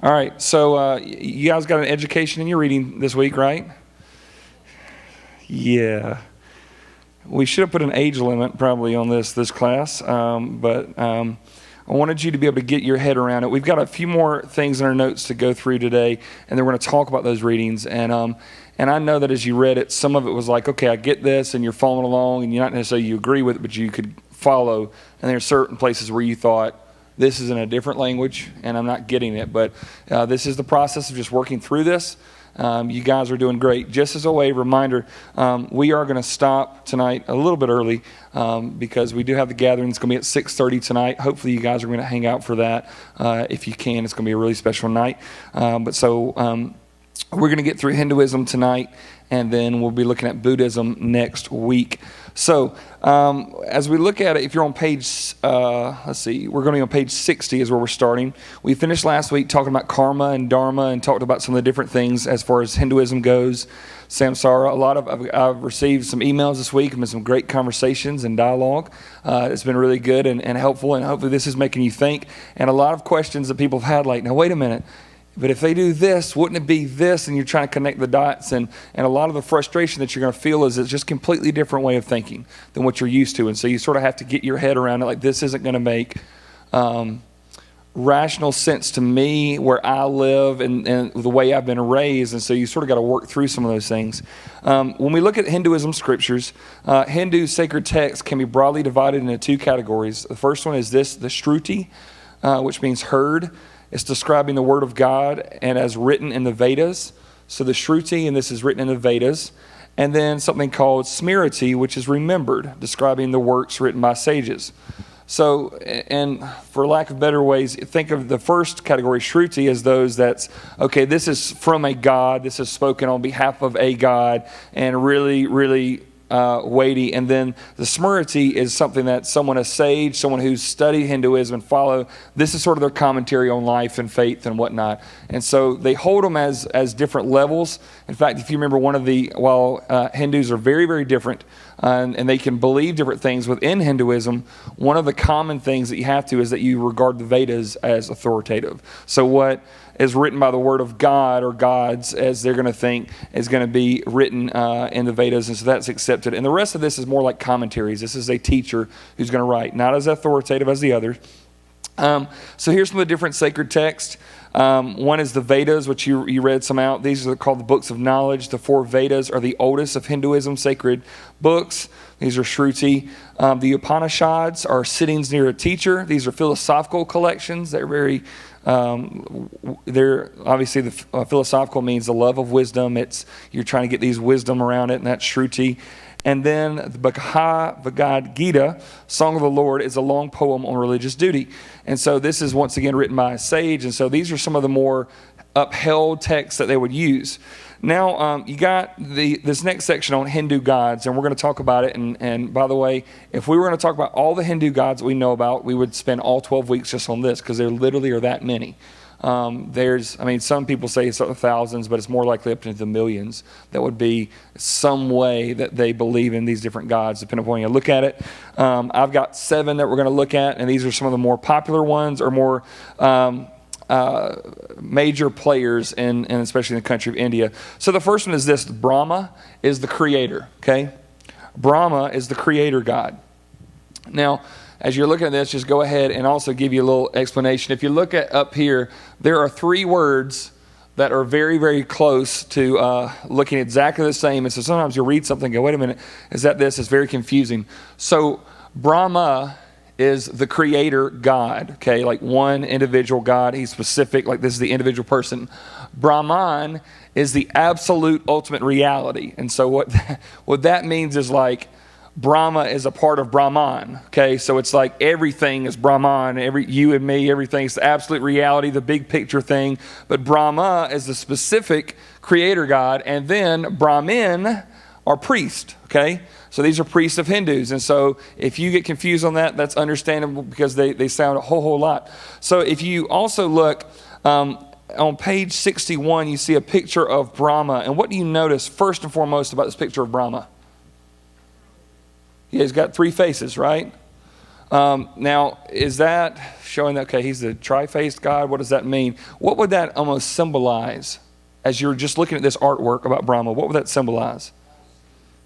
All right, so you guys got an education in your reading this week, right? Yeah. We should have put an age limit probably on this class, but I wanted you to be able to get your head around it. We've got a few more things in our notes to go through today, and then we're going to talk about those readings. And I know that as you read it, some of it was like, okay, I get this, and you're following along, and you're not necessarily you agree with it, but you could follow. And there are certain places where you thought, this is in a different language, and I'm not getting it. But this is the process of just working through this. You guys are doing great. Just as a reminder, we are going to stop tonight a little bit early because we do have the gathering. It's going to be at 6:30 tonight. Hopefully you guys are going to hang out for that. If you can, it's going to be a really special night. We're going to get through Hinduism tonight, and then we'll be looking at Buddhism next week. So as we look at it, if you're on page, we're going to be on page 60 is where we're starting. We finished last week talking about karma and dharma and talked about some of the different things as far as Hinduism goes, samsara. I've received some emails this week and some great conversations and dialogue. It's been really good and helpful, and hopefully this is making you think. And a lot of questions that people have had, like, now wait a minute, but if they do this, wouldn't it be this? And you're trying to connect the dots. And a lot of the frustration that you're going to feel is it's just a completely different way of thinking than what you're used to. And so you sort of have to get your head around it. Like, this isn't going to make rational sense to me where I live and the way I've been raised. And so you sort of got to work through some of those things. When we look at Hinduism scriptures, Hindu sacred texts can be broadly divided into two categories. The first one is the Shruti, which means heard. It's describing the Word of God and as written in the Vedas. So the Shruti, and this is written in the Vedas. And then something called Smriti, which is remembered, describing the works written by sages. So, and for lack of better ways, think of the first category, Shruti, as those that's, okay, this is from a God, this is spoken on behalf of a God, and really, really weighty. And then the Smriti is something that someone, a sage, someone who's studied Hinduism and follow, this is sort of their commentary on life and faith and whatnot. And so they hold them as different levels. In fact, if you remember while Hindus are very, very different, and they can believe different things within Hinduism, one of the common things that you have to is that you regard the Vedas as authoritative. So what is written by the word of God or gods, as they're going to think, is going to be written in the Vedas, and so that's accepted. And the rest of this is more like commentaries. This is a teacher who's going to write, not as authoritative as the others. So here's some of the different sacred texts. One is the Vedas, which you read some out. These are called the books of knowledge. The 4 Vedas are the oldest of Hinduism sacred books. These are Shruti. The Upanishads are sittings near a teacher. These are philosophical collections. They're very, they're obviously the philosophical means the love of wisdom. You're trying to get these wisdom around it, and that's Shruti. And then the Bhagavad Gita, Song of the Lord, is a long poem on religious duty. And so this is once again written by a sage. And so these are some of the more upheld texts that they would use. Now, you got this next section on Hindu gods, and we're going to talk about it. And by the way, if we were going to talk about all the Hindu gods we know about, we would spend all 12 weeks just on this, because there literally are that many. Some people say it's thousands, but it's more likely up into the millions. That would be some way that they believe in these different gods, depending upon how you look at it. I've got 7 that we're going to look at, and these are some of the more popular ones or more major players in especially in the country of India. So the first one is this: Brahma is the creator. Okay, Brahma is the creator god. Now, as you're looking at this, just go ahead and also give you a little explanation. If you look at up here, there are 3 words that are very, very close to looking exactly the same. And so sometimes you'll read something and go, wait a minute, is that this? It's very confusing. So Brahma is the creator God, okay? Like one individual God. He's specific, like this is the individual person. Brahman is the absolute ultimate reality. And so what that means is like, Brahma is a part of Brahman, okay? So it's like everything is Brahman, you and me, everything's the absolute reality, the big picture thing. But Brahma is the specific creator God, and then Brahmin are priests, okay? So these are priests of Hindus. And so if you get confused on that, that's understandable because they sound a whole lot. So if you also look on page 61, you see a picture of Brahma. And what do you notice first and foremost about this picture of Brahma? Yeah, he's got 3 faces, right? Now, is that showing that, okay, he's the tri-faced God? What does that mean? What would that almost symbolize as you're just looking at this artwork about Brahma? What would that symbolize?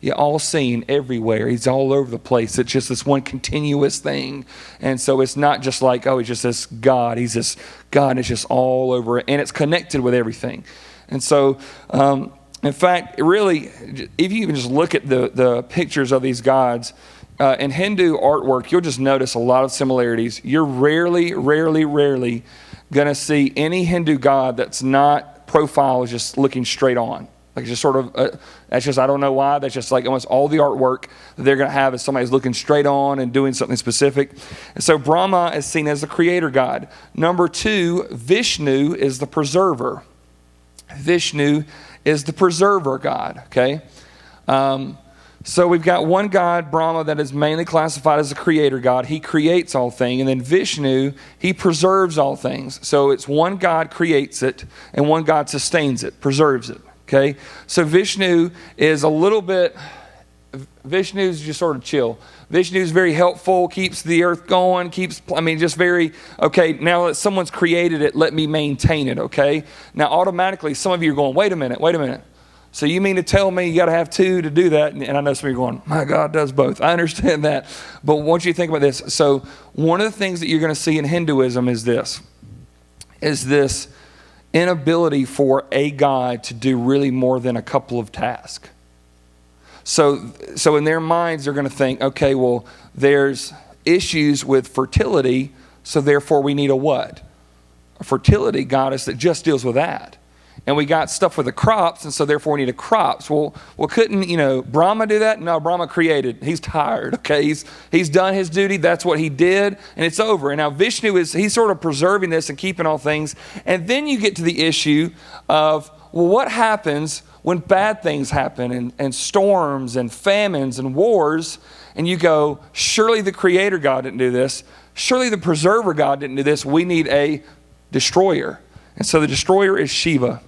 Yeah, all seen everywhere. He's all over the place. It's just this one continuous thing. And so it's not just like, oh, he's just this God. He's this God, and it's just all over it. And it's connected with everything. And so, in fact, really, if you even just look at the pictures of these gods, in Hindu artwork, you'll just notice a lot of similarities. You're rarely going to see any Hindu god that's not profile is just looking straight on. Like just sort of, that's just, I don't know why, that's just like almost all the artwork that they're going to have is somebody's looking straight on and doing something specific. And so Brahma is seen as the creator god. Number 2, Vishnu is the preserver. Vishnu is the preserver god, okay? So we've got one God, Brahma, that is mainly classified as the creator God. He creates all things. And then Vishnu, he preserves all things. So it's one God creates it, and one God sustains it, preserves it. Okay? So Vishnu is a little bit, Vishnu's just sort of chill. Vishnu's very helpful, keeps the earth going, just very, okay, now that someone's created it, let me maintain it, okay? Now automatically, some of you are going, wait a minute. So you mean to tell me you got to have 2 to do that? And I know some of you are going, my God does both. I understand that. But I want you to think about this. So one of the things that you're going to see in Hinduism is this inability for a God to do really more than a couple of tasks. So in their minds, they're going to think, okay, well, there's issues with fertility, so therefore we need a what? A fertility goddess that just deals with that. And we got stuff with the crops, and so therefore we need a crops. Well, couldn't, Brahma do that? No, Brahma created. He's tired, okay? He's done his duty. That's what he did, and it's over. And now Vishnu he's sort of preserving this and keeping all things. And then you get to the issue of, well, what happens when bad things happen and storms and famines and wars? And you go, surely the creator God didn't do this. Surely the preserver God didn't do this. We need a destroyer. And so the destroyer is Shiva.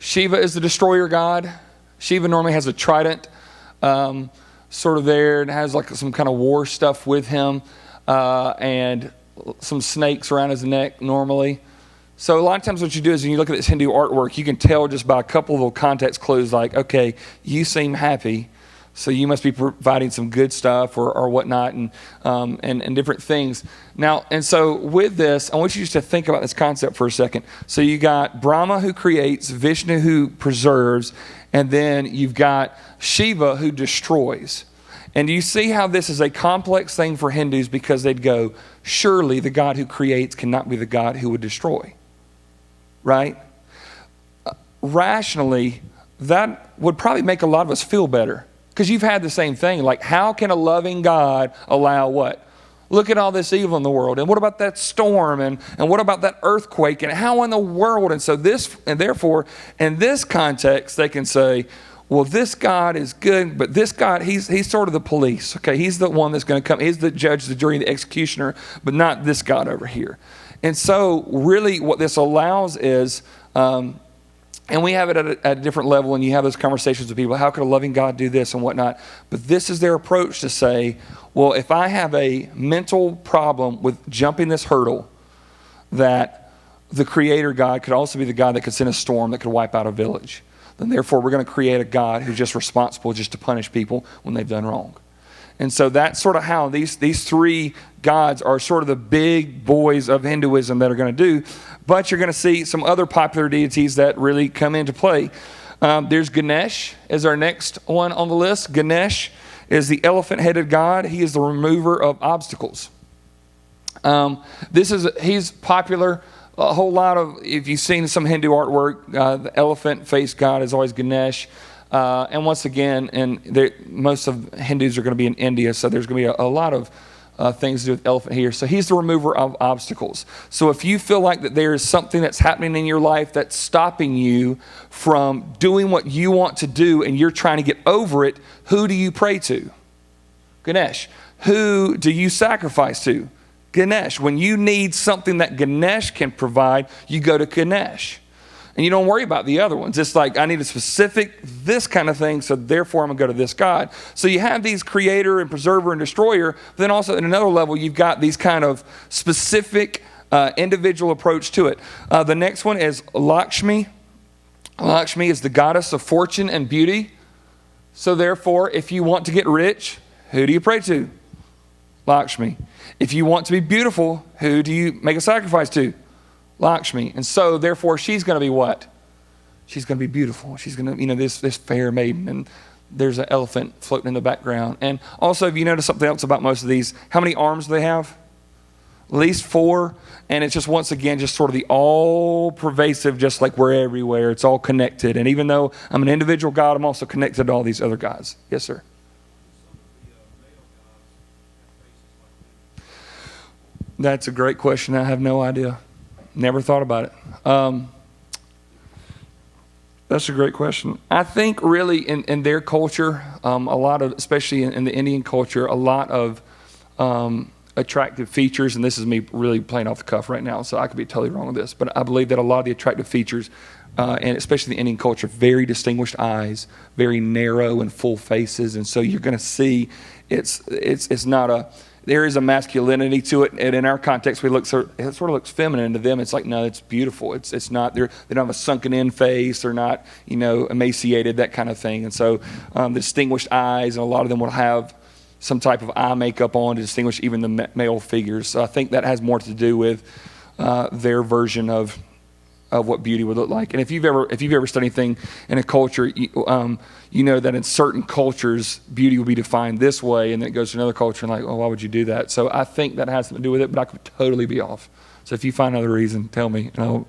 Shiva is the destroyer god. Shiva normally has a trident sort of there and has like some kind of war stuff with him and some snakes around his neck normally. So a lot of times what you do is when you look at this Hindu artwork, you can tell just by a couple of little context clues like, okay, you seem happy, so you must be providing some good stuff or whatnot and different things. Now, and so with this, I want you just to think about this concept for a second. So you got Brahma who creates, Vishnu who preserves, and then you've got Shiva who destroys. And do you see how this is a complex thing for Hindus because they'd go, surely the God who creates cannot be the God who would destroy. Right? Rationally, that would probably make a lot of us feel better. Because you've had the same thing. Like, how can a loving God allow what? Look at all this evil in the world. And what about that storm? And what about that earthquake? And how in the world? And so therefore, in this context, they can say, well, this God is good, but this God, he's sort of the police. Okay, he's the one that's going to come. He's the judge, the jury, the executioner, but not this God over here. And so really what this allows is... and we have it at a different level, and you have those conversations with people. How could a loving God do this and whatnot? But this is their approach to say, well, if I have a mental problem with jumping this hurdle, that the creator God could also be the God that could send a storm that could wipe out a village, then therefore we're going to create a God who's just responsible just to punish people when they've done wrong. And so that's sort of how these 3 gods are sort of the big boys of Hinduism that are going to do. But you're going to see some other popular deities that really come into play. There's Ganesh as our next one on the list. Ganesh is the elephant-headed god. He is the remover of obstacles. He's popular. A whole lot of, if you've seen some Hindu artwork, the elephant-faced god is always Ganesh. And once again, most of Hindus are going to be in India, so there's going to be a lot of things to do with elephant here. So he's the remover of obstacles. So if you feel like that there is something that's happening in your life that's stopping you from doing what you want to do and you're trying to get over it, who do you pray to? Ganesh. Who do you sacrifice to? Ganesh. When you need something that Ganesh can provide, you go to Ganesh. And you don't worry about the other ones. It's like, I need a specific, this kind of thing, so therefore I'm going to go to this God. So you have these creator and preserver and destroyer, but then also at another level, you've got these kind of specific individual approach to it. The next one is Lakshmi. Lakshmi is the goddess of fortune and beauty. So therefore, if you want to get rich, who do you pray to? Lakshmi. If you want to be beautiful, who do you make a sacrifice to? Lakshmi. And so therefore, she's going to be what? She's going to be beautiful. She's going to, this fair maiden, and there's an elephant floating in the background. And also, if you notice something else about most of these, how many arms do they have? At least 4. And it's just, once again, just sort of the all-pervasive, just like we're everywhere. It's all connected. And even though I'm an individual God, I'm also connected to all these other gods. Yes, sir? That's a great question. I have no idea. Never thought about it. That's a great question. I think really in their culture, a lot of, especially in the Indian culture, a lot of attractive features, and this is me really playing off the cuff right now, so I could be totally wrong with this, but I believe that a lot of the attractive features, and especially the Indian culture, very distinguished eyes, very narrow and full faces, and so you're going to see it's not a, there is a masculinity to it, and in our context, it sort of looks feminine to them. It's like, no, it's beautiful. It's not, they don't have a sunken in face, they're not, emaciated, that kind of thing, and so the distinguished eyes, and a lot of them will have some type of eye makeup on to distinguish even the male figures. So I think that has more to do with their version of what beauty would look like. And if you've ever studied anything in a culture, you know that in certain cultures, beauty will be defined this way, and then it goes to another culture and like, oh, why would you do that? So I think that has something to do with it, but I could totally be off. So if you find another reason, tell me, and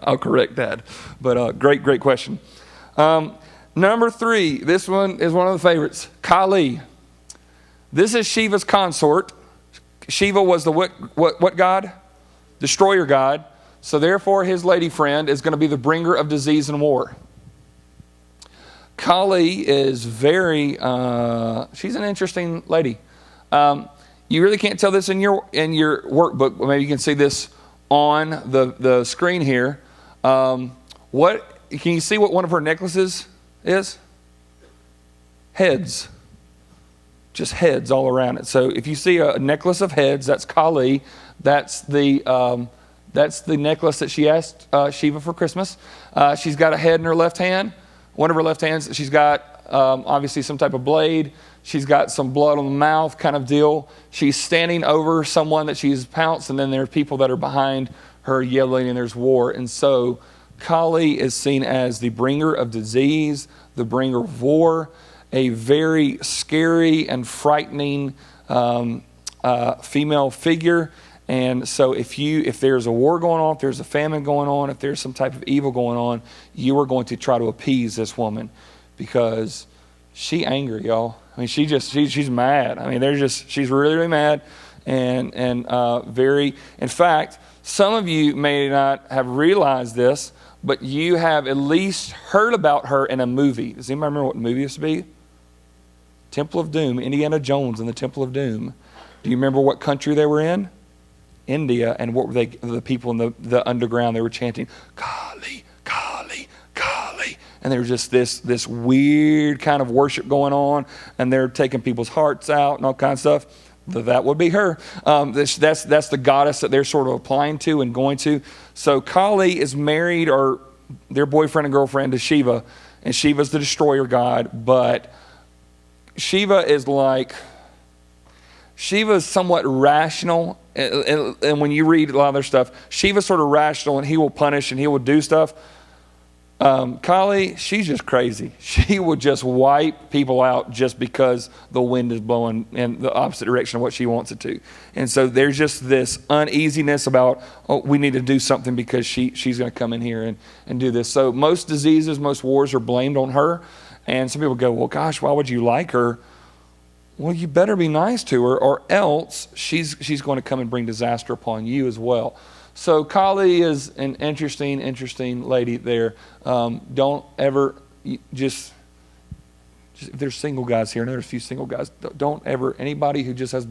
I'll correct that. But great question. Number 3, this one is one of the favorites, Kali. This is Shiva's consort. Shiva was the what god? Destroyer god. So therefore, his lady friend is going to be the bringer of disease and war. Kali is she's an interesting lady. You really can't tell this in your workbook, but maybe you can see this on the screen here. Can you see what one of her necklaces is? Heads. Just heads all around it. So if you see a necklace of heads, that's Kali. That's the necklace that she asked Shiva for Christmas. She's got a head in her left hand. One of her left hands, she's got obviously some type of blade. She's got some blood on the mouth kind of deal. She's standing over someone that she's pounced, and then there are people that are behind her yelling, and there's war. And so Kali is seen as the bringer of disease, the bringer of war, a very scary and frightening female figure. And so if there's a war going on, if there's a famine going on, if there's some type of evil going on, you are going to try to appease this woman because she's angry, y'all. I mean, she's mad. I mean, she's really, really mad and very, in fact, some of you may not have realized this, but you have at least heard about her in a movie. Does anybody remember what movie it used to be? Temple of Doom, Indiana Jones and the Temple of Doom. Do you remember what country they were in? India. And what were the people in the underground? They were chanting, Kali, Kali, Kali. And there was just this weird kind of worship going on, and they're taking people's hearts out and all kinds of stuff. That would be her. That's the goddess that they're sort of applying to and going to. So Kali is married, or their boyfriend and girlfriend, to Shiva, and Shiva's the destroyer god, but Shiva is somewhat rational, and when you read a lot of their stuff, Shiva's sort of rational, and he will punish and he will do stuff. Kali, she's just crazy. She will just wipe people out just because the wind is blowing in the opposite direction of what she wants it to. And so there's just this uneasiness about, we need to do something because she's going to come in here and do this. So most diseases, most wars are blamed on her. And some people go, well, gosh, why would you like her? Well, you better be nice to her, or else she's going to come and bring disaster upon you as well. So Kali is an interesting lady there. Don't ever just if there's single guys here, and there's a few single guys, don't ever, anybody who just has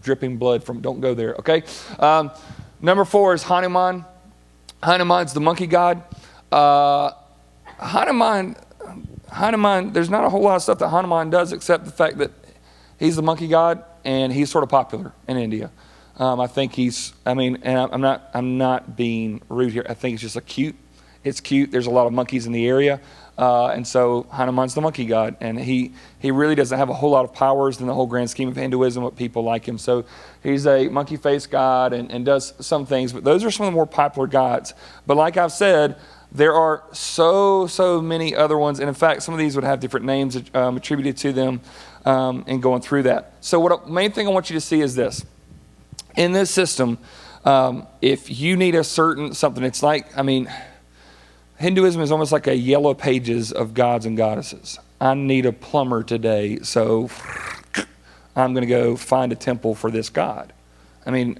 dripping blood don't go there, okay? Number 4 is Hanuman. Hanuman's the monkey god. Hanuman, there's not a whole lot of stuff that Hanuman does except the fact that he's the monkey god and he's sort of popular in India. I think and I'm not being rude here. I think it's just it's cute. There's a lot of monkeys in the area. And so Hanuman's the monkey god, and he really doesn't have a whole lot of powers in the whole grand scheme of Hinduism, but people like him. So he's a monkey-faced god and does some things, but those are some of the more popular gods. But like I've said, there are so many other ones, and in fact, some of these would have different names attributed to them and going through that. So main thing I want you to see is this. In this system, if you need a certain something, it's like, Hinduism is almost like a yellow pages of gods and goddesses. I need a plumber today, so I'm going to go find a temple for this god. And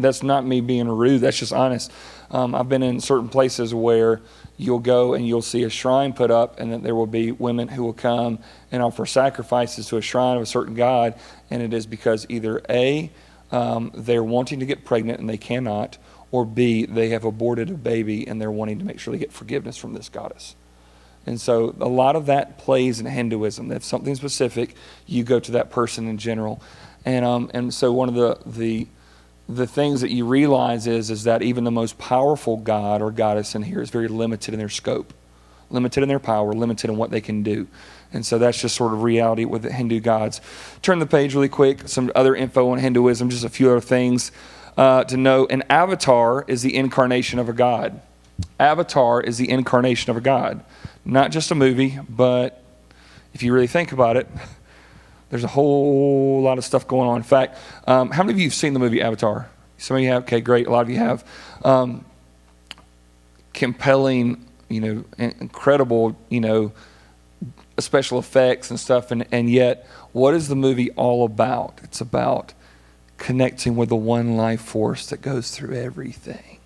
that's not me being rude, that's just honest. I've been in certain places where you'll go and you'll see a shrine put up, and then there will be women who will come and offer sacrifices to a shrine of a certain god, and it is because either A, they're wanting to get pregnant and they cannot, or B, they have aborted a baby and they're wanting to make sure they get forgiveness from this goddess. And so a lot of that plays in Hinduism. If something specific, you go to that person in general. And so one of the things that you realize is that even the most powerful god or goddess in here is very limited in their scope, limited in their power, limited in what they can do. And so that's just sort of reality with the Hindu gods. Turn the page really quick. Some other info on Hinduism, just a few other things to know. An avatar is the incarnation of a god. Avatar is the incarnation of a god. Not just a movie, but if you really think about it, there's a whole lot of stuff going on. In fact, how many of you have seen the movie Avatar? Some of you have? Okay, great. A lot of you have. Compelling, incredible, special effects and stuff. And yet, what is the movie all about? It's about connecting with the one life force that goes through everything.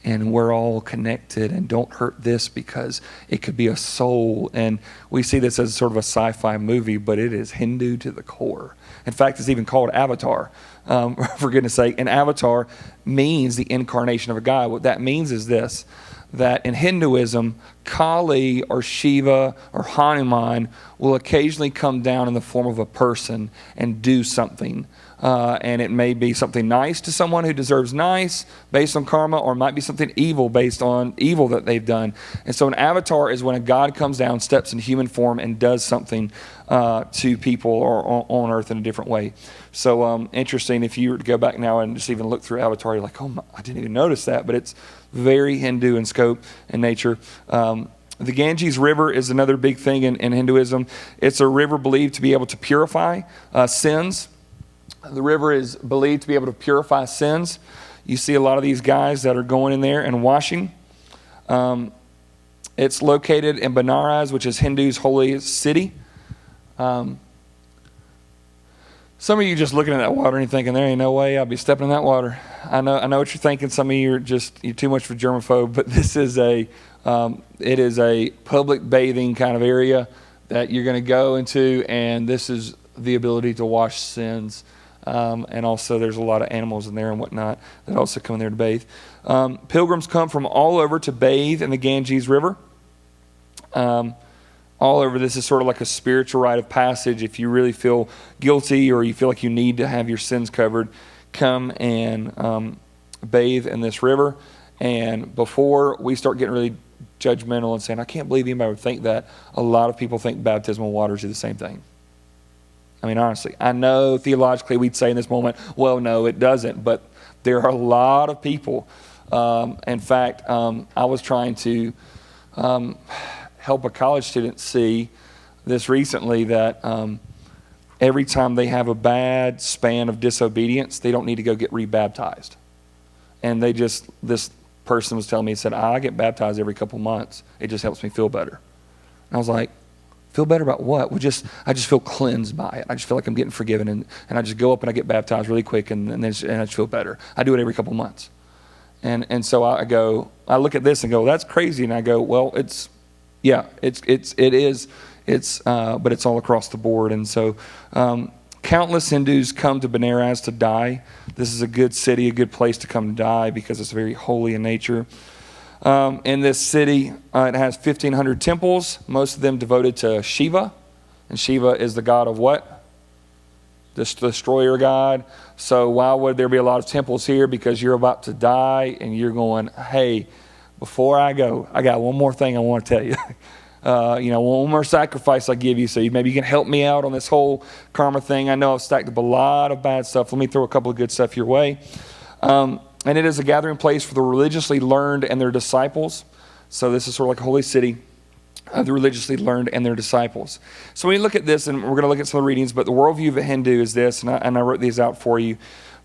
And we're all connected, and don't hurt this because it could be a soul. And we see this as sort of a sci-fi movie, but it is Hindu to the core. In fact, it's even called Avatar, for goodness sake. And Avatar means the incarnation of a god. What that means is this, that in Hinduism, Kali or Shiva or Hanuman will occasionally come down in the form of a person and do something. And it may be something nice to someone who deserves nice based on karma, or it might be something evil based on evil that they've done. And so an avatar is when a god comes down, steps in human form, and does something to people or on earth in a different way. So interesting, if you were to go back now and just even look through Avatar, you're like, I didn't even notice that, but it's very Hindu in scope and nature. The Ganges River is another big thing in Hinduism. It's a river believed to be able to purify sins. The river is believed to be able to purify sins. You see a lot of these guys that are going in there and washing. It's located in Banaras, which is Hindu's holy city. Some of you just looking at that water and you're thinking, there ain't no way I'll be stepping in that water. I know what you're thinking. Some of you are you're too much of a germaphobe, but this is it is a public bathing kind of area that you're going to go into, and this is the ability to wash sins. And also there's a lot of animals in there and whatnot that also come in there to bathe. Pilgrims come from all over to bathe in the Ganges River. All over. This is sort of like a spiritual rite of passage. If you really feel guilty or you feel like you need to have your sins covered, come and bathe in this river. And before we start getting really judgmental and saying, I can't believe anybody would think that, a lot of people think baptismal waters do the same thing. Honestly, I know theologically we'd say in this moment, well, no, it doesn't. But there are a lot of people. In fact, I was trying to help a college student see this recently, that every time they have a bad span of disobedience, they don't need to go get rebaptized. And this person was telling me, he said, I get baptized every couple months. It just helps me feel better. And I was like, feel better about what? I just feel cleansed by it. I just feel like I'm getting forgiven, and I just go up and I get baptized really quick, and I just feel better. I do it every couple months. And so I look at this and go, that's crazy. And I go, well, it is, but it's all across the board. And so countless Hindus come to Banaras to die. This is a good city, a good place to come die because it's very holy in nature. In this city, it has 1,500 temples, most of them devoted to Shiva. And Shiva is the god of what? The destroyer god. So why would there be a lot of temples here? Because you're about to die and you're going, hey, before I go, I got one more thing I want to tell you. One more sacrifice I give you, so maybe you can help me out on this whole karma thing. I know I've stacked up a lot of bad stuff. Let me throw a couple of good stuff your way. And it is a gathering place for the religiously learned and their disciples. So this is sort of like a holy city of the religiously learned and their disciples. So when you look at this, and we're going to look at some of the readings, but the worldview of a Hindu is this, and I wrote these out for you.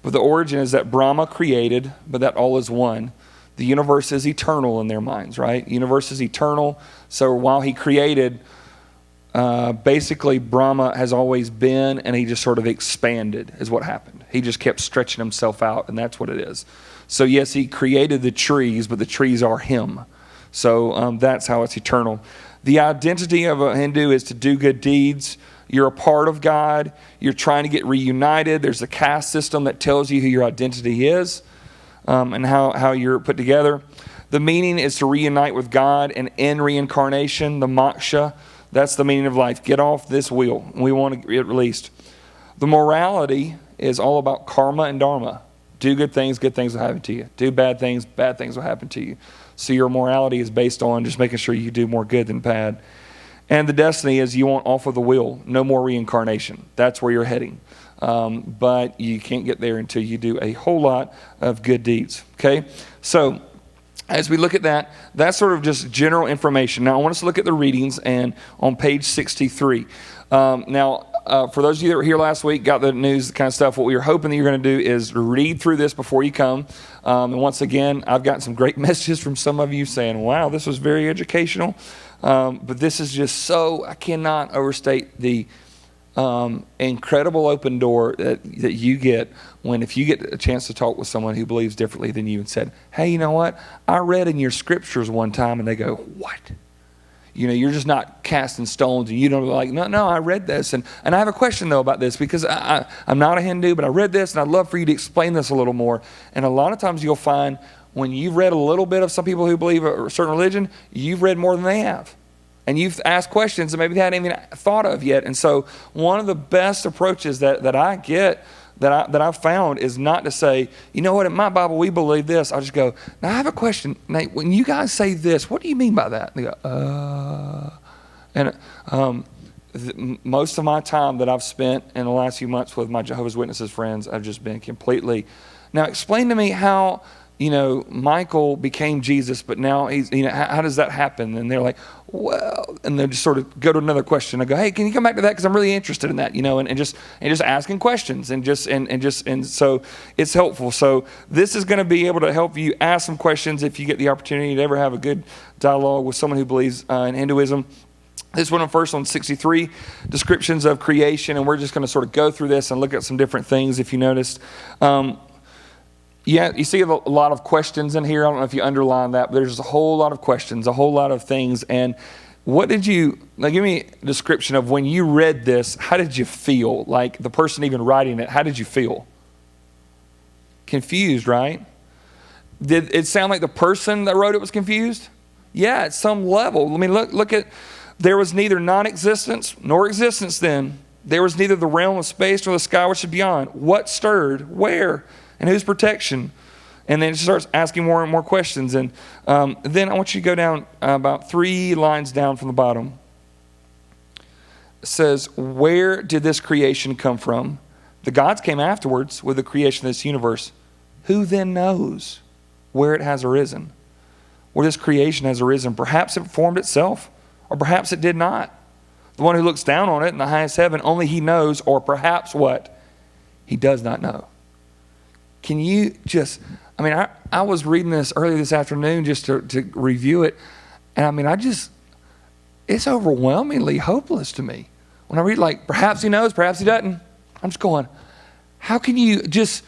But the origin is that Brahma created, but that all is one. The universe is eternal in their minds, right? The universe is eternal. So while he created, basically Brahma has always been, and he just sort of expanded is what happened. He just kept stretching himself out, and that's what it is. So yes, he created the trees, but the trees are him. So that's how it's eternal. The identity of a Hindu is to do good deeds. You're a part of God. You're trying to get reunited. There's a caste system that tells you who your identity is and how you're put together. The meaning is to reunite with God and end reincarnation, the moksha. That's the meaning of life. Get off this wheel. We want to get released. The morality is all about karma and dharma. Do good things will happen to you. Do bad things will happen to you. So your morality is based on just making sure you do more good than bad. And the destiny is you want off of the wheel. No more reincarnation. That's where you're heading. But you can't get there until you do a whole lot of good deeds. Okay? So as we look at that, that's sort of just general information. Now I want us to look at the readings and on page 63. For those of you that were here last week, got the news kind of stuff, what we were hoping that you're going to do is read through this before you come. And once again, I've gotten some great messages from some of you saying, wow, this was very educational. But this is just so, I cannot overstate the incredible open door that you get if you get a chance to talk with someone who believes differently than you and said, hey, you know what? I read in your scriptures one time, and they go, what? You're just not casting stones, and you don't like, no, I read this. And I have a question, though, about this, because I'm not a Hindu, but I read this, and I'd love for you to explain this a little more. And a lot of times you'll find when you've read a little bit of some people who believe a certain religion, you've read more than they have. And you've asked questions that maybe they hadn't even thought of yet. And so one of the best approaches that I get, that I've found, is not to say, you know what, in my Bible we believe this. I'll just go, now I have a question, Nate. When you guys say this, what do you mean by that? And they go, most of my time that I've spent in the last few months with my Jehovah's Witnesses friends, I've just been completely, now explain to me how, Michael became Jesus, but now he's, how does that happen? And they're like, well, and they just sort of go to another question. I go, hey, can you come back to that? Because I'm really interested in that, and just asking questions and so it's helpful. So this is going to be able to help you ask some questions if you get the opportunity to ever have a good dialogue with someone who believes in Hinduism. This one first on 63, descriptions of creation, and we're just going to sort of go through this and look at some different things if you noticed. Yeah, you see a lot of questions in here. I don't know if you underline that, but there's a whole lot of questions, a whole lot of things. And give me a description of when you read this, how did you feel? Like the person even writing it, how did you feel? Confused, right? Did it sound like the person that wrote it was confused? Yeah, at some level. I mean, look at, there was neither non-existence nor existence then. There was neither the realm of space nor the sky which is beyond. What stirred? Where? And whose protection? And then it starts asking more and more questions. And then I want you to go down about 3 lines down from the bottom. It says, where did this creation come from? The gods came afterwards with the creation of this universe. Who then knows where it has arisen? Where this creation has arisen? Perhaps it formed itself, or perhaps it did not. The one who looks down on it in the highest heaven, only he knows, or perhaps what? He does not know. Can you just, I was reading this earlier this afternoon just to review it. And it's overwhelmingly hopeless to me. When I read perhaps he knows, perhaps he doesn't. I'm just going, how can you just,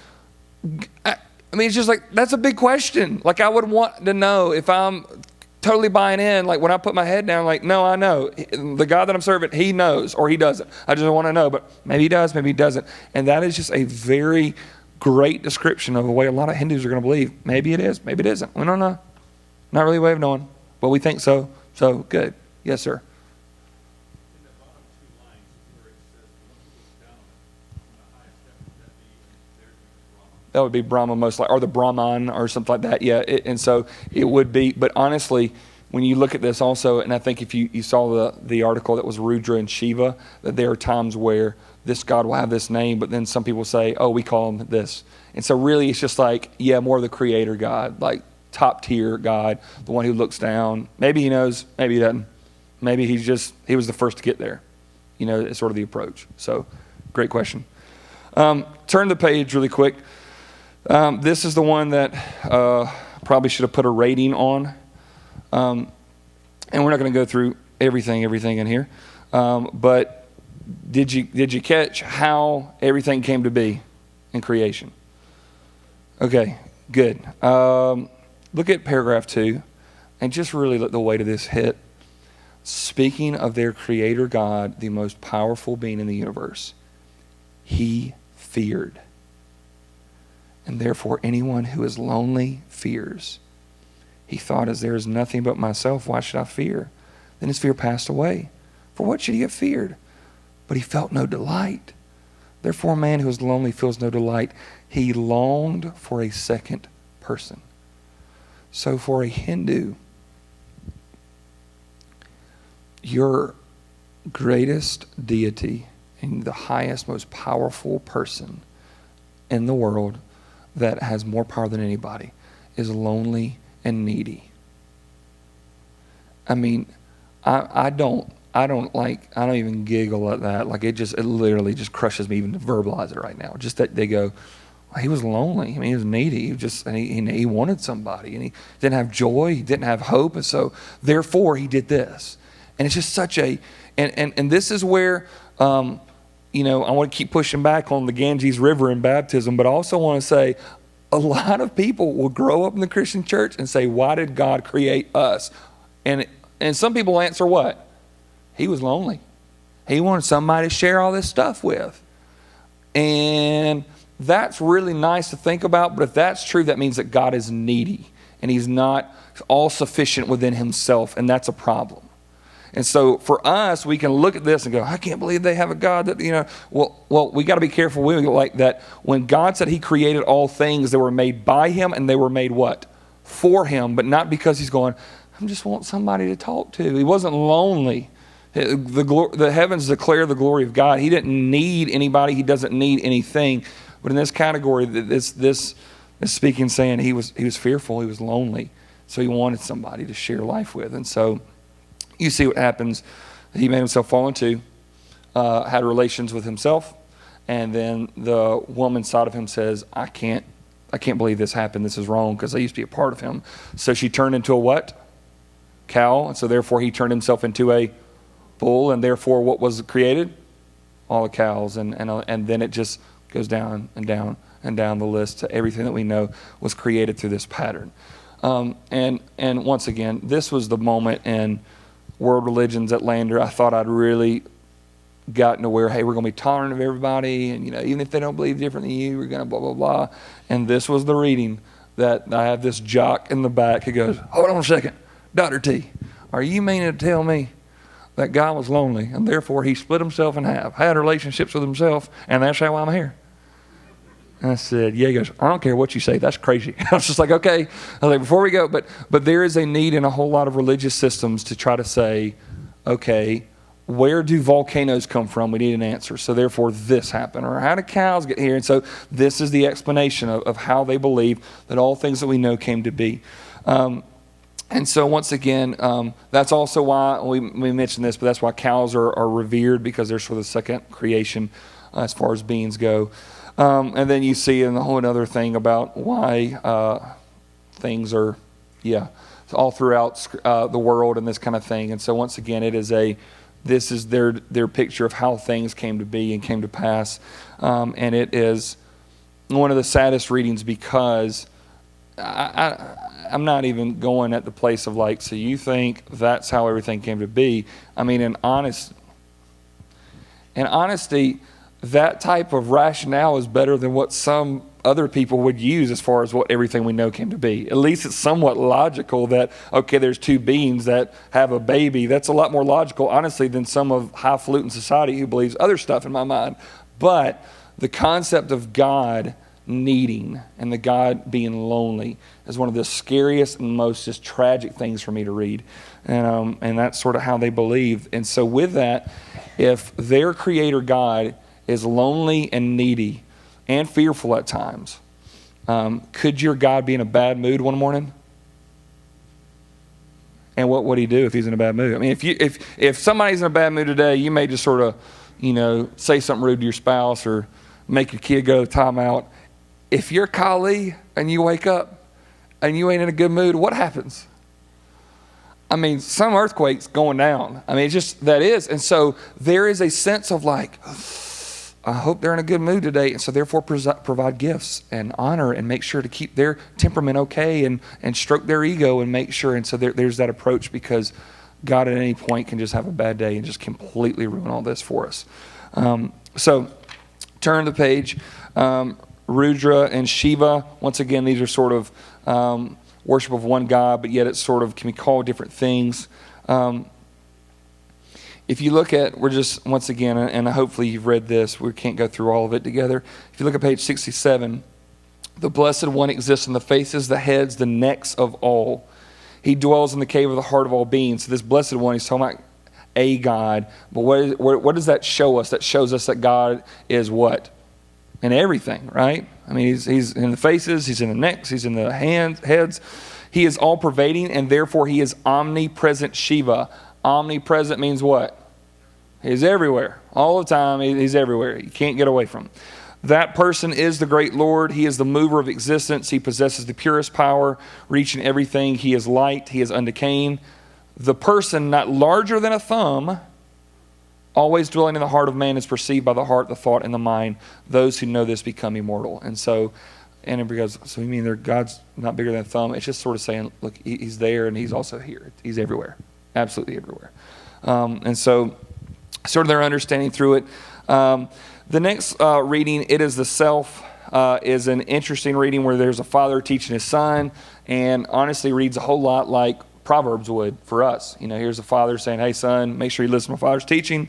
it's just that's a big question. I would want to know if I'm totally buying in, when I put my head down, no, I know. The God that I'm serving, he knows or he doesn't. I just want to know, but maybe he does, maybe he doesn't. And that is just a very great description of the way a lot of Hindus are going to believe. Maybe it is, maybe it isn't. We don't know. Not really a way of knowing, but we think so. So good. Yes, sir. In the bottom two lines where it says one who looks down on the highest heaven, would that be their Brahma? That would be Brahma most likely, or the Brahman or something like that. Yeah, and so it would be. But honestly, when you look at this also, and I think if you saw the article that was Rudra and Shiva, that there are times where this God will have this name, but then some people say, oh, we call him this. And so really it's just like, yeah, more of the creator God, like top tier God, the one who looks down. Maybe he knows, maybe he doesn't. Maybe he was the first to get there. You know, it's sort of the approach. So great question. Turn the page really quick. This is the one that probably should have put a rating on. And we're not going to go through everything in here. But did you catch how everything came to be in creation? Okay, good. Look at paragraph 2 and just really let the weight of this hit. Speaking of their creator God, the most powerful being in the universe, he feared. And therefore anyone who is lonely fears. He thought, as there is nothing but myself, why should I fear? Then his fear passed away. For what should he have feared? But he felt no delight. Therefore a man who is lonely feels no delight. He longed for a second person. So for a Hindu, your greatest deity and the highest, most powerful person in the world that has more power than anybody is lonely and needy. I mean, I don't even giggle at that. Like it literally just crushes me even to verbalize it right now. Just that they go, well, he was lonely. I mean, he was needy. He wanted somebody, and he didn't have joy. He didn't have hope, and so therefore he did this. And it's just such a, and this is where, I want to keep pushing back on the Ganges River and baptism, but I also want to say, a lot of people will grow up in the Christian church and say, why did God create us? And some people answer what? He was lonely. He wanted somebody to share all this stuff with. And that's really nice to think about, but if that's true, that means that God is needy and he's not all sufficient within himself, and that's a problem. And so for us, we can look at this and go, I can't believe they have a God that, well, we got to be careful. We like that when God said he created all things, they were made by him and they were made what? For him, but not because he's going, I just want somebody to talk to. He wasn't lonely. The heavens declare the glory of God. He didn't need anybody. He doesn't need anything. But in this category, this is speaking, saying he was fearful. He was lonely. So he wanted somebody to share life with. And so you see what happens. He made himself fall into, had relations with himself, and then the woman side of him says, I can't believe this happened. This is wrong because I used to be a part of him. So she turned into a what? Cow. And so therefore he turned himself into a bull, and therefore what was created? All the cows. And then it just goes down and down and down the list to everything that we know was created through this pattern. And once again, this was the moment in world religions at Lander, I thought I'd really gotten to where, hey, we're going to be tolerant of everybody, and even if they don't believe different than you, we're going to blah, blah, blah. And this was the reading that I have this jock in the back who goes, hold on a second, Dr. T, are you meaning to tell me that God was lonely, and therefore he split himself in half, had relationships with himself, and that's how I'm here? And I said, yeah. He goes, I don't care what you say. That's crazy. I was just like, okay. I was like, before we go, but there is a need in a whole lot of religious systems to try to say, okay, where do volcanoes come from? We need an answer. So therefore this happened. Or how did cows get here? And so this is the explanation of how they believe that all things that we know came to be. And so once again, that's also why we mentioned this, but that's why cows are revered, because they're sort of the second creation as far as beings go. And then you see in the whole other thing about why things are, all throughout the world and this kind of thing. And so once again, this is their picture of how things came to be and came to pass. And it is one of the saddest readings, because I'm not even going at the place of like, so you think that's how everything came to be. I mean, in honesty, that type of rationale is better than what some other people would use as far as what everything we know came to be. At least it's somewhat logical that, okay, there's two beings that have a baby. That's a lot more logical, honestly, than some of highfalutin society who believes other stuff in my mind. But the concept of God needing and the God being lonely is one of the scariest and most just tragic things for me to read. And that's sort of how they believe. And so with that, if their creator God is lonely and needy and fearful at times, could your God be in a bad mood one morning? And what would he do if he's in a bad mood? I mean, if somebody's in a bad mood today, you may just sort of, say something rude to your spouse or make your kid go to timeout. If you're Kali and you wake up and you ain't in a good mood, what happens? I mean, some earthquake's going down. I mean, it's just that is. And so there is a sense of like, I hope they're in a good mood today. And so therefore provide gifts and honor and make sure to keep their temperament okay and stroke their ego and make sure. And so there's that approach, because God at any point can just have a bad day and just completely ruin all this for us. So turn the page. Rudra and Shiva, once again, these are sort of worship of one God, but yet it sort of can be called different things. If you look at, we're just, once again, and hopefully you've read this, we can't go through all of it together. If you look at page 67, the Blessed One exists in the faces, the heads, the necks of all. He dwells in the cave of the heart of all beings. So this Blessed One, he's talking about a God, but what does that show us? That shows us that God is what? In everything, right? I mean, he's in the faces, he's in the necks, he's in the heads. He is all-pervading, and therefore he is omnipresent Shiva. Omnipresent means what? He's everywhere. All the time, he's everywhere. You can't get away from him. That person is the great Lord. He is the mover of existence. He possesses the purest power, reaching everything. He is light. He is undecaying. The person, not larger than a thumb, always dwelling in the heart of man, is perceived by the heart, the thought, and the mind. Those who know this become immortal. And so, and everybody goes, so you mean God's not bigger than a thumb? It's just sort of saying, look, he's there and he's also here. He's everywhere. Absolutely everywhere. And so, sort of their understanding through it. The next reading, It is the Self, is an interesting reading where there's a father teaching his son, and honestly reads a whole lot like Proverbs would for us. Here's a father saying, hey, son, make sure you listen to my father's teaching.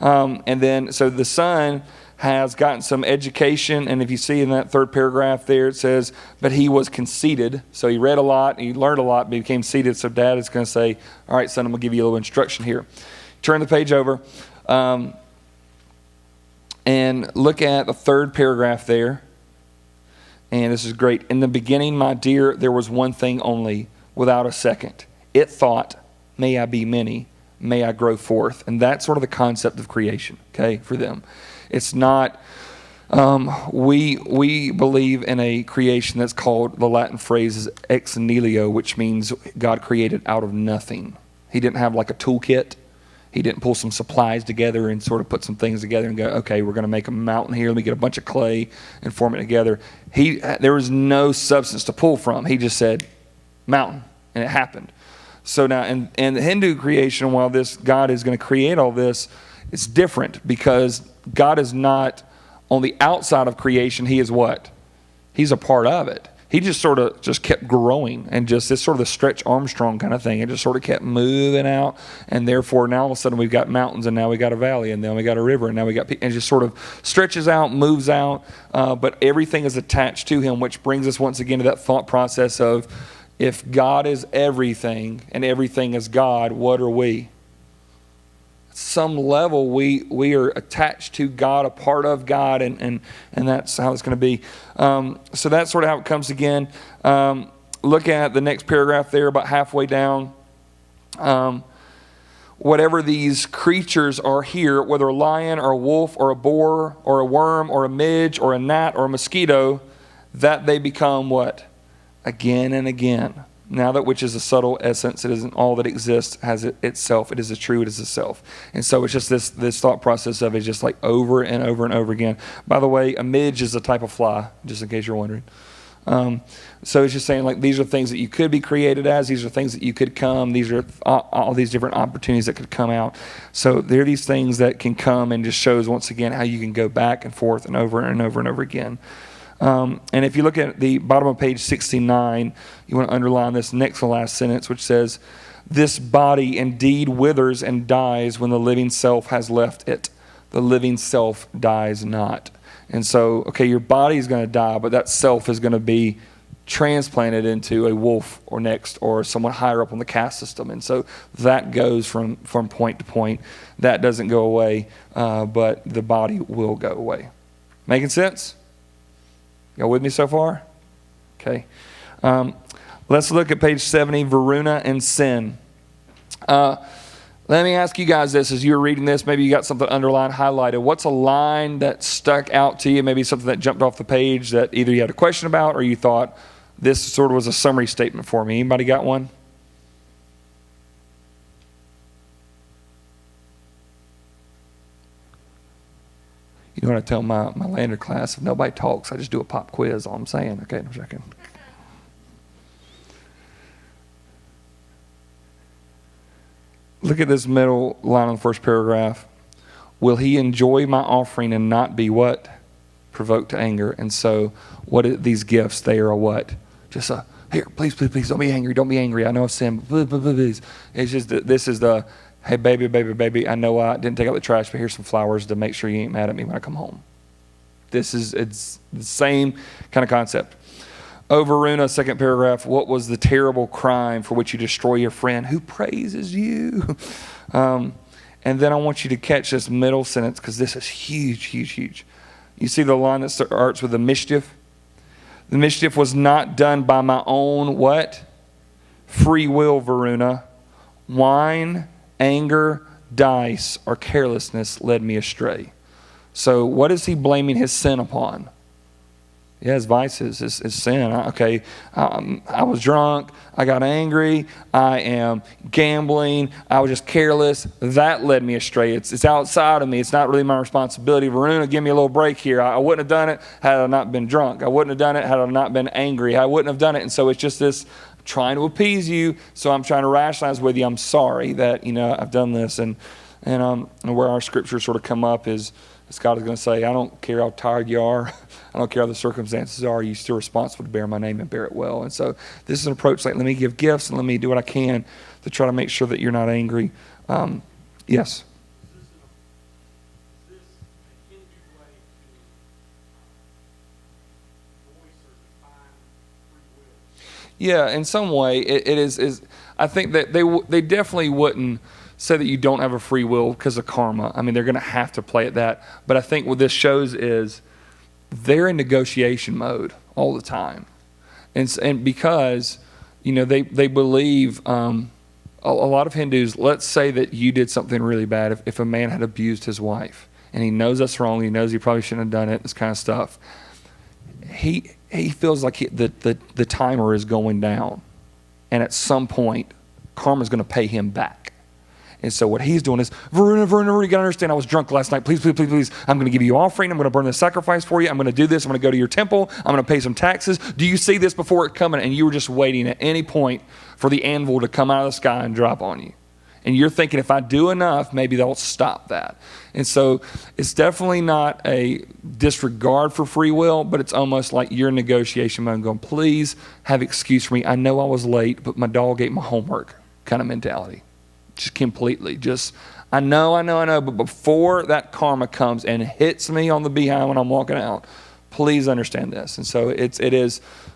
And then, so the son has gotten some education, and if you see in that third paragraph there, it says, but he was conceited. So he read a lot, he learned a lot, but he became seated. So dad is going to say, all right, son, I'm going to give you a little instruction here. Turn the page over and look at the third paragraph there. And this is great. In the beginning, my dear, there was one thing only, without a second. It thought, may I be many, may I grow forth. And that's sort of the concept of creation, okay, for them. It's not, we believe in a creation that's called, the Latin phrase is ex nihilo, which means God created out of nothing. He didn't have like a toolkit. He didn't pull some supplies together and sort of put some things together and go, okay, we're going to make a mountain here. Let me get a bunch of clay and form it together. There was no substance to pull from. He just said, mountain, and it happened. So now, in the Hindu creation, while this God is going to create all this, it's different because God is not on the outside of creation. He is what? He's a part of it. He just sort of just kept growing, and just it's sort of the Stretch Armstrong kind of thing. It just sort of kept moving out, and therefore now all of a sudden we've got mountains, and now we got a valley, and then we got a river, and now we got, and it just sort of stretches out, moves out, but everything is attached to him, which brings us once again to that thought process of, if God is everything and everything is God, what are we? At some level, we are attached to God, a part of God, and that's how it's going to be. So that's sort of how it comes again. Look at the next paragraph there, about halfway down. Whatever these creatures are here, whether a lion or a wolf or a boar or a worm or a midge or a gnat or a mosquito, that they become what? Again and again. Now that which is a subtle essence, it isn't all that exists, has it itself. It is a true, it is a self. And so it's just this thought process of it, just like over and over and over again. By the way, a midge is a type of fly, just in case you're wondering. So it's just saying, like, these are things that you could be created as. These are things that you could come. These are all these different opportunities that could come out. So there are these things that can come, and just shows once again how you can go back and forth and over and over and over again. And if you look at the bottom of page 69, you want to underline this next to last sentence, which says, "This body indeed withers and dies when the living self has left it. The living self dies not." And so, okay, your body is going to die, but that self is going to be transplanted into a wolf or next or someone higher up on the caste system. And so that goes from point to point. That doesn't go away, but the body will go away. Making sense? Y'all with me so far? Okay. Let's look at page 70, Varuna and sin. Let me ask you guys this as you were reading this. Maybe you got something underlined, highlighted. What's a line that stuck out to you? Maybe something that jumped off the page that either you had a question about or you thought this sort of was a summary statement for me. Anybody got one? You know what I tell my Lander class? If nobody talks, I just do a pop quiz. All I'm saying. Okay, in a second. Look at this middle line on the first paragraph. Will he enjoy my offering and not be what? Provoked to anger. And so what are these gifts? They are a what? Just a, here, please, please, please, don't be angry. Don't be angry. I know I've sinned. Please. It's just, this is the, hey, baby, I know I didn't take out the trash, but here's some flowers to make sure you ain't mad at me when I come home. It's the same kind of concept. Oh, Varuna, second paragraph, what was the terrible crime for which you destroy your friend who praises you? And then I want you to catch this middle sentence because this is huge, huge, huge. You see the line that starts with the mischief? The mischief was not done by my own what? Free will, Varuna. Wine, anger, dice, or carelessness led me astray. So what is he blaming his sin upon? Yeah, his vices, his sin. I was drunk. I got angry. I am gambling. I was just careless. That led me astray. It's outside of me. It's not really my responsibility. Varuna, give me a little break here. I wouldn't have done it had I not been drunk. I wouldn't have done it had I not been angry. I wouldn't have done it. And so it's just this trying to appease you. So I'm trying to rationalize with you. I'm sorry that, I've done this. And where our scriptures sort of come up is God is going to say, I don't care how tired you are. I don't care how the circumstances are. You're still responsible to bear my name and bear it well. And so this is an approach like, let me give gifts and let me do what I can to try to make sure that you're not angry. Yes? Is this a Hindu way to voice or define free will? Yeah, in some way it is. I think that they definitely wouldn't say that you don't have a free will because of karma. I mean, they're going to have to play at that. But I think what this shows is they're in negotiation mode all the time. And because, they believe, a lot of Hindus, let's say that you did something really bad. If a man had abused his wife and he knows that's wrong, he knows he probably shouldn't have done it, this kind of stuff. He feels like the timer is going down. And at some point, karma's going to pay him back. And so what he's doing is, Varuna, you got to understand, I was drunk last night. Please, please, please, please. I'm going to give you offering. I'm going to burn the sacrifice for you. I'm going to do this. I'm going to go to your temple. I'm going to pay some taxes. Do you see this before it coming? And you were just waiting at any point for the anvil to come out of the sky and drop on you. And you're thinking, if I do enough, maybe they'll stop that. And so it's definitely not a disregard for free will, but it's almost like you're in negotiation mode going, please have excuse for me. I know I was late, but my dog ate my homework kind of mentality. Just completely. I know, but before that karma comes and hits me on the behind when I'm walking out, please understand this. And so it's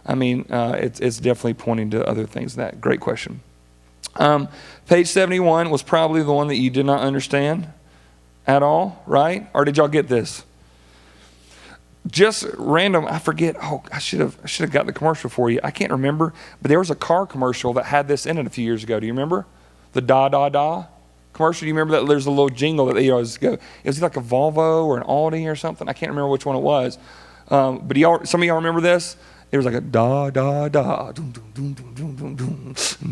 definitely pointing to other things than that. Great question. Page 71 was probably the one that you did not understand at all, right? Or did y'all get this? Just random, I forget. Oh, I should have got the commercial for you. I can't remember, but there was a car commercial that had this in it a few years ago. Do you remember? The da commercial. Do you remember that? There's a little jingle that they always go. It was like a Volvo or an Audi or something. I can't remember which one it was. But some of y'all remember this? It was like a da, doom,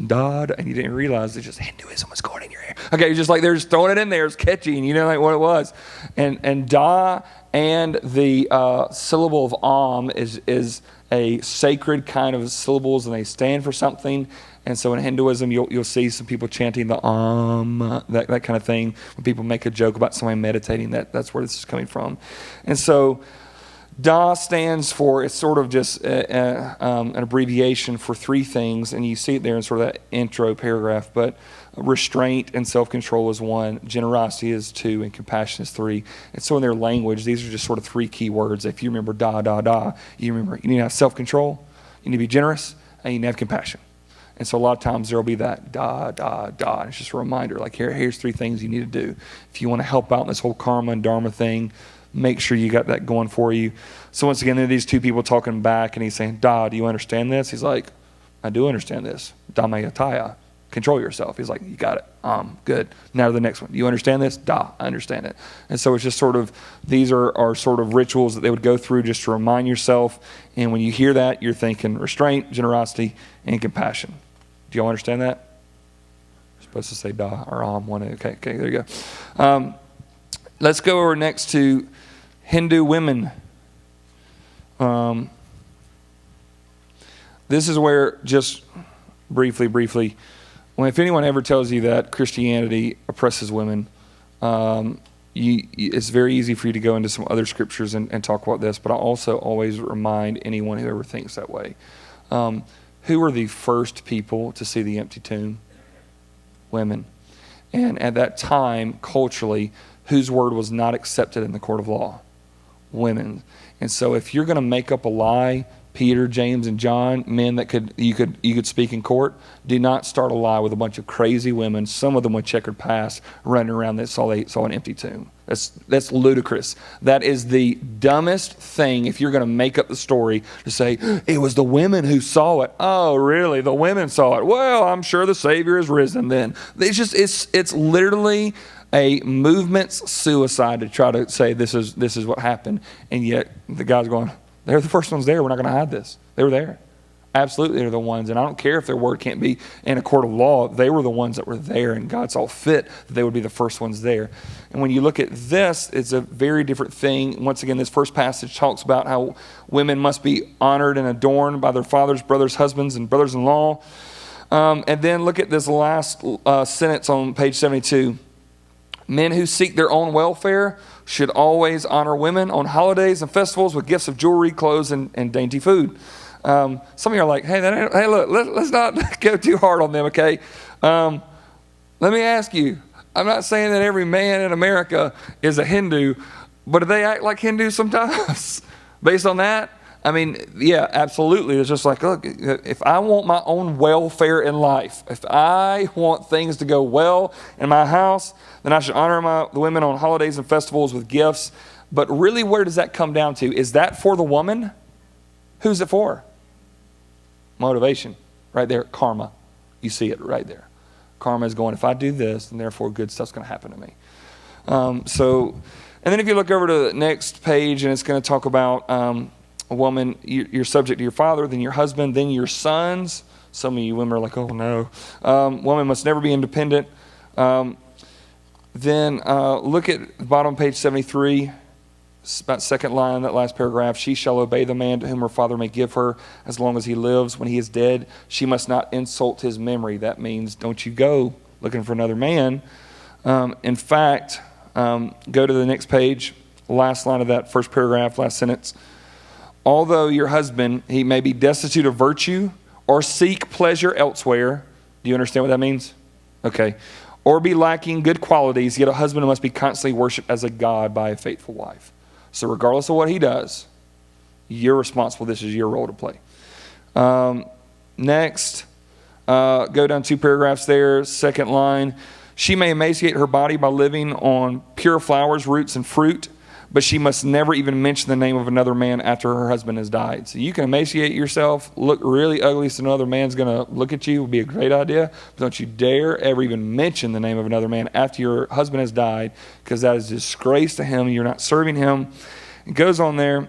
da, and you didn't realize it's just Hinduism was going in your ear. Okay, it's just like they're just throwing it in there. It's catchy, and you know like what it was. And da and the syllable of Om is a sacred kind of syllables, and they stand for something. And so in Hinduism, you'll see some people chanting the Om, that kind of thing. When people make a joke about somebody meditating, that's where this is coming from. And so Da stands for, it's sort of just an abbreviation for three things, and you see it there in sort of that intro paragraph, but restraint and self-control is one, generosity is two, and compassion is three. And so in their language, these are just sort of three key words. If you remember da, you remember you need to have self-control, you need to be generous, and you need to have compassion. And so a lot of times there will be that da. And it's just a reminder, like here's three things you need to do. If you want to help out in this whole karma and dharma thing, make sure you got that going for you. So once again, there are these two people talking back, and he's saying, Da, do you understand this? He's like, I do understand this. Dhammayataya. Control yourself. He's like, you got it. Good. Now to the next one. Do you understand this? Da, I understand it. And so it's just sort of, these are sort of rituals that they would go through just to remind yourself. And when you hear that, you're thinking restraint, generosity, and compassion. Do you all understand that? You're supposed to say da or one. Okay, there you go. Let's go over next to Hindu women. This is where, just briefly, if anyone ever tells you that Christianity oppresses women, it's very easy for you to go into some other scriptures and talk about this, but I also always remind anyone who ever thinks that way. Who were the first people to see the empty tomb? Women. And at that time, culturally, whose word was not accepted in the court of law? Women. And so if you're going to make up a lie, Peter, James, and John, men that you could speak in court, do not start a lie with a bunch of crazy women, some of them with checkered past, running around that saw an empty tomb. That's ludicrous. That is the dumbest thing if you're going to make up the story to say, it was the women who saw it. Oh, really? The women saw it. Well, I'm sure the Savior is risen then. It's literally a movement's suicide to try to say this is what happened. And yet the guy's going, they're the first ones there. We're not going to hide this. They were there. Absolutely, they're the ones. And I don't care if their word can't be in a court of law. They were the ones that were there, and God saw fit that they would be the first ones there. And when you look at this, it's a very different thing. Once again, this first passage talks about how women must be honored and adorned by their fathers, brothers, husbands, and brothers-in-law. And then look at this last sentence on page 72. Men who seek their own welfare should always honor women on holidays and festivals with gifts of jewelry, clothes, and dainty food. Some of you are like, hey, look, let's not go too hard on them, okay? Let me ask you, I'm not saying that every man in America is a Hindu, but do they act like Hindus sometimes? Based on that? I mean, yeah, absolutely. It's just like, look, if I want my own welfare in life, if I want things to go well in my house, then I should honor the women on holidays and festivals with gifts. But really, where does that come down to? Is that for the woman? Who's it for? Motivation. Right there, karma. You see it right there. Karma is going, if I do this, then therefore good stuff's going to happen to me. And then if you look over to the next page, and it's going to talk about a woman, you're subject to your father, then your husband, then your sons. Some of you women are like, oh no. Woman must never be independent. Then look at the bottom of page 73. It's about second line, that last paragraph. She shall obey the man to whom her father may give her as long as he lives. When he is dead, she must not insult his memory. That means don't you go looking for another man. In fact, go to the next page, last line of that first paragraph, last sentence. Although your husband, he may be destitute of virtue or seek pleasure elsewhere. Do you understand what that means? Okay. Or be lacking good qualities, yet a husband must be constantly worshipped as a god by a faithful wife. So regardless of what he does, you're responsible. This is your role to play. Next, go down 2 paragraphs there, second line. She may emaciate her body by living on pure flowers, roots, and fruit, but she must never even mention the name of another man after her husband has died. So you can emaciate yourself, look really ugly so another man's going to look at you, would be a great idea. But don't you dare ever even mention the name of another man after your husband has died, because that is a disgrace to him. You're not serving him. It goes on there. In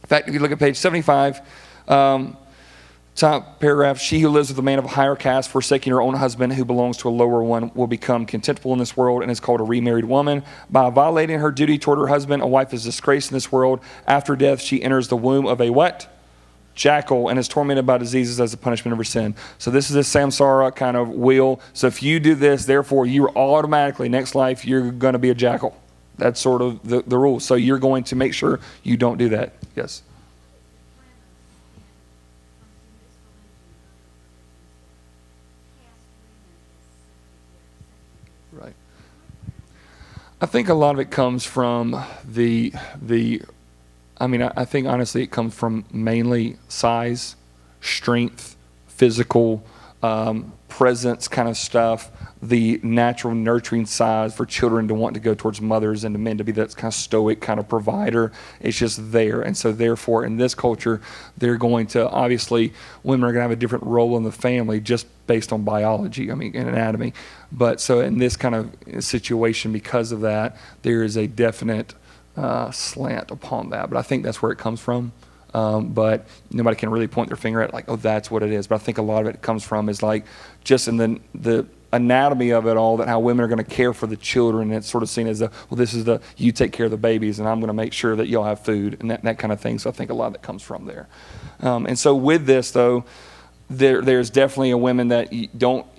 fact, if you look at page 75, top paragraph, she who lives with a man of a higher caste, forsaking her own husband who belongs to a lower one, will become contemptible in this world and is called a remarried woman. By violating her duty toward her husband, a wife is disgraced in this world. After death, she enters the womb of a what? Jackal, and is tormented by diseases as a punishment of her sin. So this is a samsara kind of wheel. So if you do this, therefore, you're automatically, next life, you're going to be a jackal. That's sort of the rule. So you're going to make sure you don't do that. Yes. Right. I think a lot of it comes from I think honestly it comes from mainly size, strength, physical presence kind of stuff, the natural nurturing side for children to want to go towards mothers and to men to be that kind of stoic kind of provider. It's just there. And so therefore in this culture, they're going to, obviously, women are going to have a different role in the family just based on biology, and anatomy. But so in this kind of situation, because of that, there is a definite slant upon that. But I think that's where it comes from. But nobody can really point their finger at like, oh, that's what it is. But I think a lot of it comes from is like just in the anatomy of it all, that how women are going to care for the children. It's sort of seen as this is you take care of the babies and I'm going to make sure that you'll have food and that kind of thing. So I think a lot of that comes from there. And so with this though, there's definitely a women that you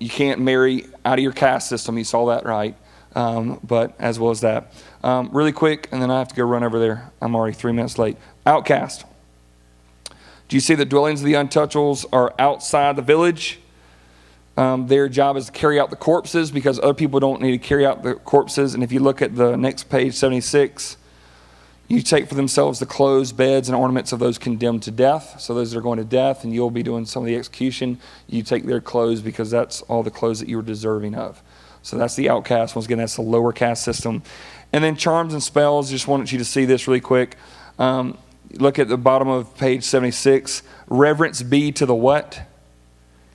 can't marry out of your caste system. You saw that, right? But as well as that, really quick, and then I have to go run over there. I'm already 3 minutes late. Outcast. Do you see the dwellings of the untouchables are outside the village? Their job is to carry out the corpses because other people don't need to carry out the corpses. And if you look at the next page, 76, you take for themselves the clothes, beds, and ornaments of those condemned to death. So those that are going to death, and you'll be doing some of the execution. You take their clothes because that's all the clothes that you were deserving of. So that's the outcast. Once again, that's the lower caste system. And then charms and spells. Just wanted you to see this really quick. Look at the bottom of page 76. Reverence be to the what?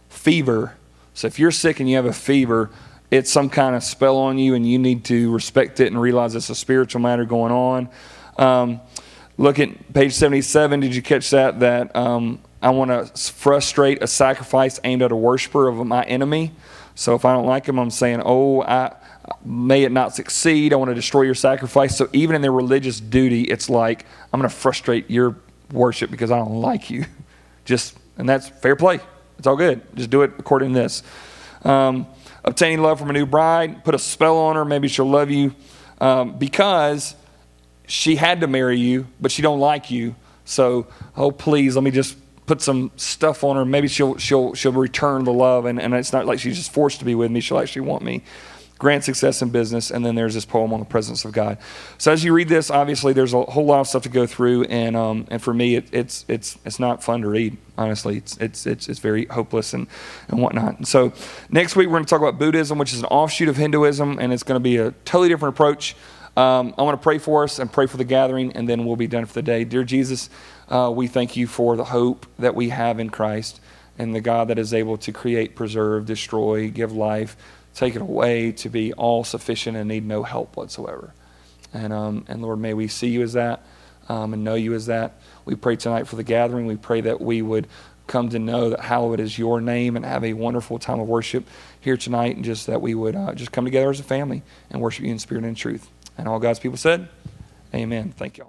Fever. So if you're sick and you have a fever, it's some kind of spell on you and you need to respect it and realize it's a spiritual matter going on. Look at page 77. Did you catch that? That I want to frustrate a sacrifice aimed at a worshiper of my enemy. So if I don't like him, I'm saying, may it not succeed. I want to destroy your sacrifice. So even in their religious duty, it's like, I'm going to frustrate your worship because I don't like you. And that's fair play. It's all good. Just do it according to this. Obtaining love from a new bride. Put a spell on her. Maybe she'll love you because she had to marry you, but she don't like you. So, please, let me just put some stuff on her. Maybe she'll return the love, and it's not like she's just forced to be with me. She'll actually want me. Grant success in business, and then there's this poem on the presence of God. So as you read this, obviously there's a whole lot of stuff to go through, and for me, it's not fun to read. Honestly, it's very hopeless and whatnot. And so next week we're going to talk about Buddhism, which is an offshoot of Hinduism, and it's going to be a totally different approach. I want to pray for us and pray for the gathering, and then we'll be done for the day. Dear Jesus, we thank you for the hope that we have in Christ and the God that is able to create, preserve, destroy, give life, take it away, to be all sufficient and need no help whatsoever. And Lord, may we see you as that and know you as that. We pray tonight for the gathering. We pray that we would come to know that hallowed is your name and have a wonderful time of worship here tonight, and just that we would just come together as a family and worship you in spirit and in truth. And all God's people said, amen. Thank you all.